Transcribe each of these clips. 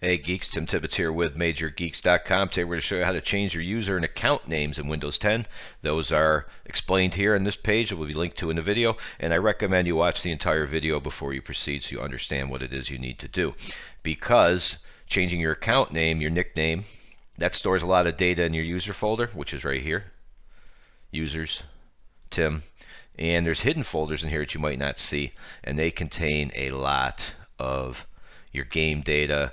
Hey geeks, Tim Tibbetts here with MajorGeeks.com. Today we're going to show you how to change your user and account names in Windows 10. Those are explained here on this page. It will be linked to in the video, and I recommend you watch the entire video before you proceed so you understand what it is you need to do. Because changing your account name, your nickname, that stores a lot of data in your user folder, which is right here. Users, Tim. And there's hidden folders in here that you might not see, and they contain a lot of your game data,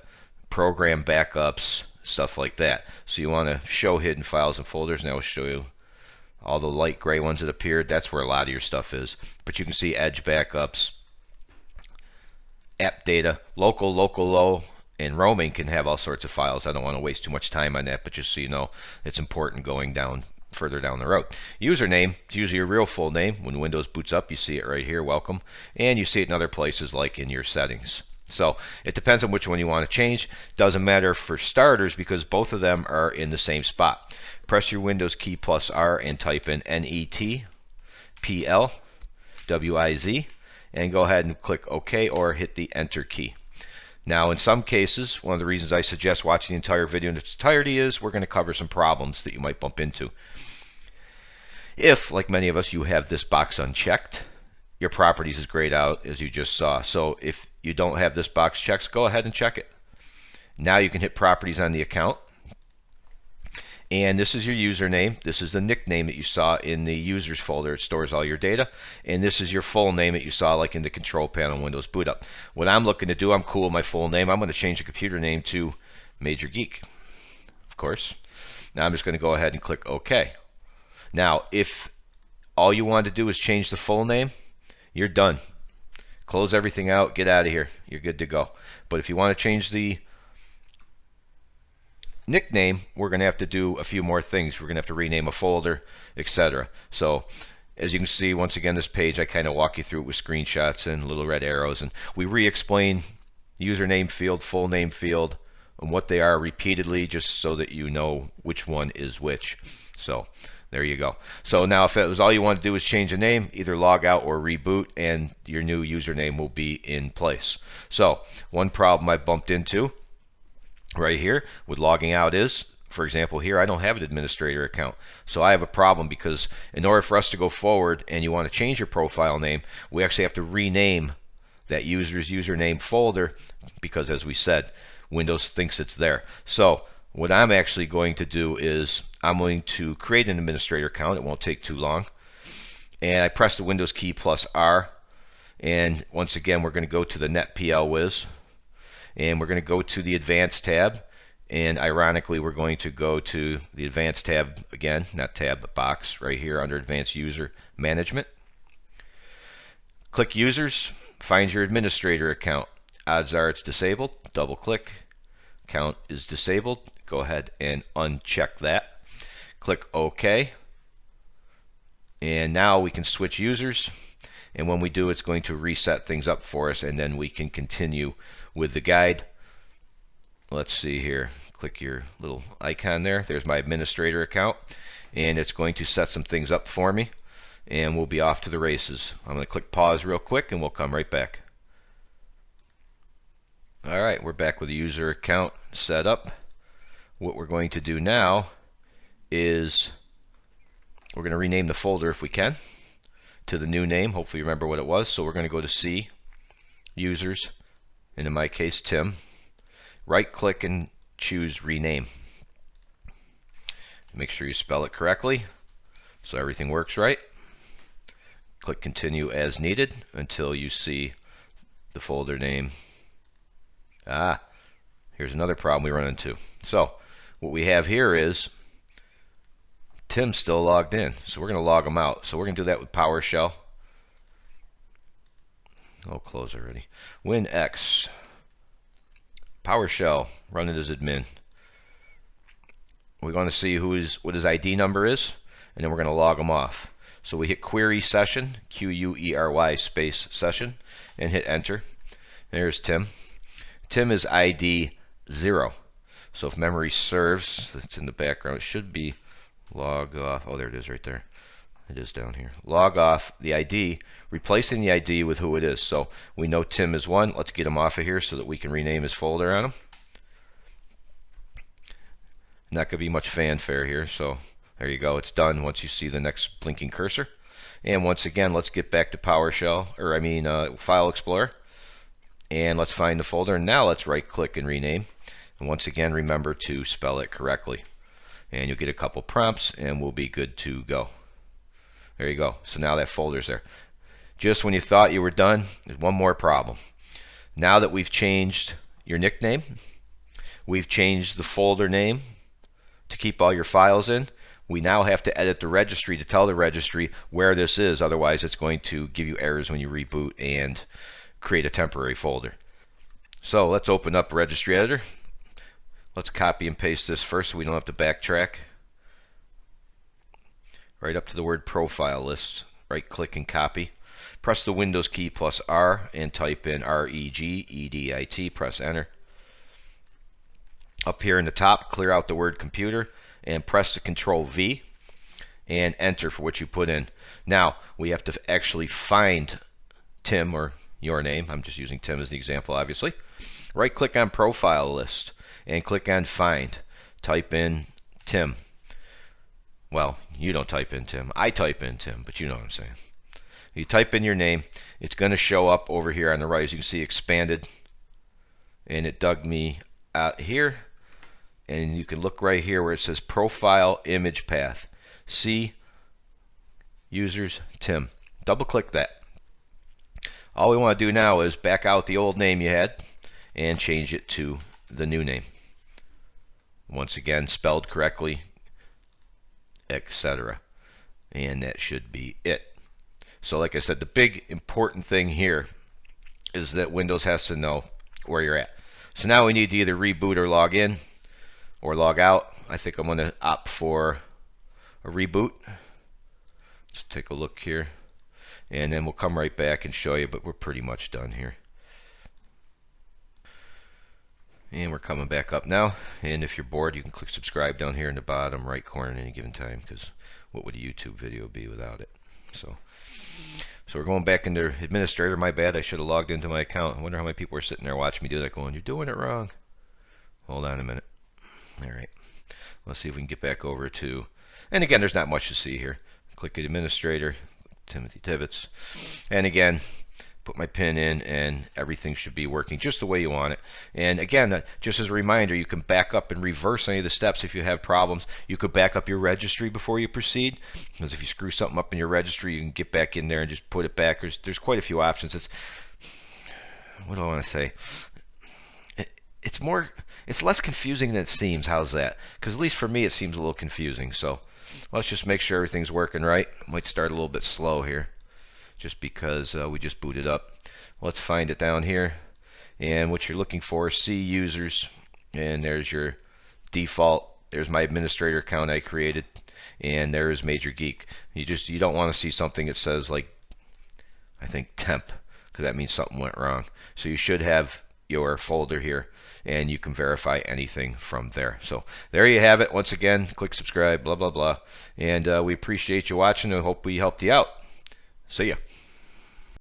program backups, stuff like that. So you want to show hidden files and folders, and I will show you all the light gray ones that appeared. That's where a lot of your stuff is. But you can see Edge backups, app data, low, and roaming can have all sorts of files. I don't want to waste too much time on that, but just so you know, it's important going down further down the road. Username is usually your real full name. When Windows boots up, you see it right here, welcome, and you see it in other places like in your settings. So it depends on which one you want to change. Doesn't matter for starters because both of them are in the same spot. Press your Windows key plus R and type in NETPLWIZ and go ahead and click OK or hit the Enter key. Now in some cases, one of the reasons I suggest watching the entire video in its entirety is we're going to cover some problems that you might bump into. If, like many of us, you have this box unchecked, your properties is grayed out as you just saw. So if you don't have this box checked, go ahead and check it. Now you can hit properties on the account. And this is your username. This is the nickname that you saw in the users folder. It stores all your data. And this is your full name that you saw like in the control panel Windows boot up. What I'm looking to do, I'm cool with my full name. I'm going to change the computer name to Major Geek, of course. Now I'm just going to go ahead and click OK. Now if all you want to do is change the full name, you're done. Close everything out, get out of here. You're good to go. But if you want to change the nickname, we're going to have to do a few more things. We're going to have to rename a folder, etc. So as you can see, once again, this page, I kind of walk you through it with screenshots and little red arrows. And we re-explain username field, full name field, and what they are repeatedly just so that you know which one is which. So there you go. So now if it was all you want to do is change the name, either log out or reboot, and your new username will be in place. So one problem I bumped into right here with logging out is, for example, here I don't have an administrator account. So I have a problem because in order for us to go forward and you want to change your profile name, we actually have to rename that user's username folder because, as we said, Windows thinks it's there. So what I'm actually going to do is I'm going to create an administrator account. It won't take too long. And I press the Windows key plus R. And once again, we're going to go to the NetPLWiz. And we're going to go to the Advanced tab. And ironically, we're going to go to the Advanced tab again, not tab, but box right here under Advanced User Management. Click Users, find your administrator account. Odds are it's disabled. Double click. Account is disabled. Go ahead and uncheck that. Click OK. And now we can switch users. And when we do, it's going to reset things up for us, and then we can continue with the guide. Let's see here. Click your little icon there. There's my administrator account. And it's going to set some things up for me. And we'll be off to the races. I'm going to click pause real quick, and we'll come right back. Alright, we're back with the user account set up. What we're going to do now is we're going to rename the folder if we can to the new name. Hopefully you remember what it was. So we're going to go to C, Users, and in my case Tim. Right click and choose Rename. Make sure you spell it correctly so everything works right. Click Continue as needed until you see the folder name. Here's another problem we run into. So what we have here is Tim's still logged in. So we're going to log him out. So we're going to do that with PowerShell. Oh, close already. WinX. PowerShell. Run it as admin. We're going to see what his ID number is, and then we're going to log him off. So we hit Query Session, Query space session, and hit Enter. There's Tim. Tim is ID 0. So if memory serves, it's in the background, it should be log off. Oh, there it is right there. It is down here. Log off the ID, replacing the ID with who it is. So we know Tim is 1. Let's get him off of here so that we can rename his folder on him. Not going to be much fanfare here, so there you go. It's done once you see the next blinking cursor. And once again, let's get back to PowerShell, or File Explorer. And let's find the folder. And now let's right-click and rename. And once again, remember to spell it correctly. And you'll get a couple prompts, and we'll be good to go. There you go. So now that folder's there. Just when you thought you were done, there's one more problem. Now that we've changed your nickname, we've changed the folder name to keep all your files in, we now have to edit the registry to tell the registry where this is. Otherwise, it's going to give you errors when you reboot and create a temporary folder. So let's open up Registry Editor. Let's copy and paste this first so we don't have to backtrack. Right up to the word profile list. Right click and copy. Press the Windows key plus R and type in REGEDIT. Press enter. Up here in the top, clear out the word computer and press the Control V and enter for what you put in. Now we have to actually find Tim, or your name. I'm just using Tim as the example, obviously. Right click on profile list and click on find. Type in Tim. Well, you don't type in Tim. I type in Tim, but you know what I'm saying. You type in your name, it's going to show up over here on the right. As you can see, expanded, and it dug me out here. And you can look right here where it says profile image path. See users Tim. Double click that. All we want to do now is back out the old name you had and change it to the new name. Once again, spelled correctly, etc. And that should be it. So like I said, the big important thing here is that Windows has to know where you're at. So now we need to either reboot or log in or log out. I think I'm going to opt for a reboot. Let's take a look here. And then we'll come right back and show you, but we're pretty much done here. And we're coming back up now. And if you're bored, you can click subscribe down here in the bottom right corner at any given time, because what would a YouTube video be without it? So we're going back into administrator. My bad, I should have logged into my account. I wonder how many people are sitting there watching me do that going, you're doing it wrong. Hold on a minute. All right. Let's see if we can get back over to, and again, there's not much to see here. Click administrator, Timothy Tibbetts. And again, put my pin in, and everything should be working just the way you want it. And again, just as a reminder, you can back up and reverse any of the steps if you have problems. You could back up your registry before you proceed, because if you screw something up in your registry, you can get back in there and just put it back. There's quite a few options. It's, what do I want to say? It's less confusing than it seems. How's that? Because at least for me, it seems a little confusing. So let's just make sure everything's working right. Might start a little bit slow here, just because we just booted up. Let's find it down here, and what you're looking for is see users, and there's your default. There's my administrator account I created, and there is Major Geek. You don't want to see something that says, like, I think temp, because that means something went wrong. So you should have your folder here, and you can verify anything from there. So there you have it. Once again, click subscribe, blah blah blah, and we appreciate you watching. I hope we helped you out. See ya.